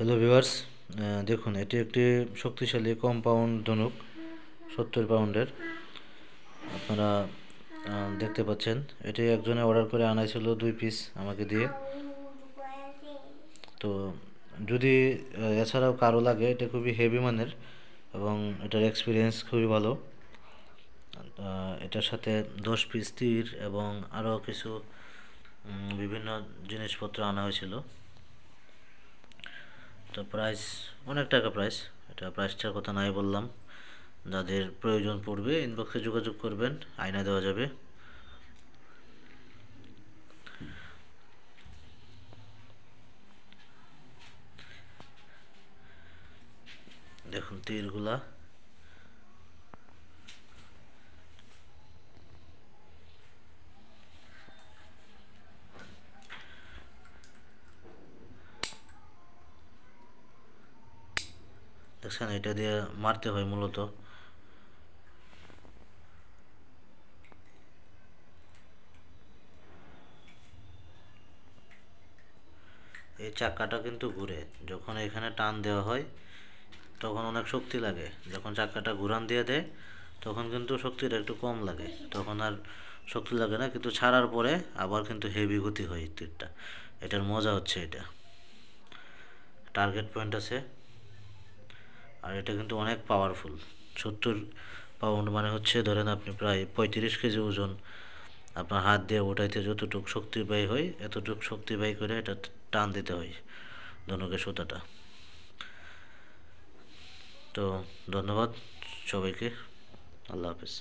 Hello viewers, দেখুন এটি একটি শক্তিশালী কম্পাউন্ড ধনুক 70 পাউন্ডের। আপনারা দেখতে পাচ্ছেন এটি একজনে অর্ডার করে আনাইছিল 2 পিস আমাকে দিয়ে। তো যদি এছাড়াও কারো লাগে, এটা খুবই হেভি মানের এবং এটার এক্সপিরিয়েন্স খুবই ভালো। এটার সাথে 10 পিস তীর এবং আরও কিছু বিভিন্ন জিনিসপত্র আনা হয়েছিল। তো প্রাইস অনেক টাকা প্রাইস, এটা প্রাইসটার কথা নাই বললাম। যাদের প্রয়োজন পড়বে ইনবক্সে যোগাযোগ করবেন, আয়না দেওয়া যাবে। দেখুন তীরগুলা, দেখছেন এটা দিয়ে মারতে হয় মূলত। এই চাকাটা কিন্তু ঘুরে, যখন এখানে টান দেওয়া হয় তখন অনেক শক্তি লাগে, যখন চাকাটা ঘুরান দিয়ে দেয় তখন কিন্তু শক্তিটা একটু কম লাগে, তখন আর শক্তি লাগে না, কিন্তু ছাড়ার পরে আবার কিন্তু হেভি গতি হয় তীরটা। এটার মজা হচ্ছে এটা, টার্গেট পয়েন্ট আছে, আর এটা কিন্তু অনেক পাওয়ারফুল। 70 পাউন্ড মানে হচ্ছে ধরেন আপনি প্রায় 35 কেজি ওজন আপনার হাত দিয়ে ওঠাইতে যতটুকু শক্তি ব্যয় হয়, এতটুকু শক্তি ব্যয় করে এটা টান দিতে হয় ধনুকের সুতাটা। তো ধন্যবাদ সবাইকে, আল্লাহ হাফেজ।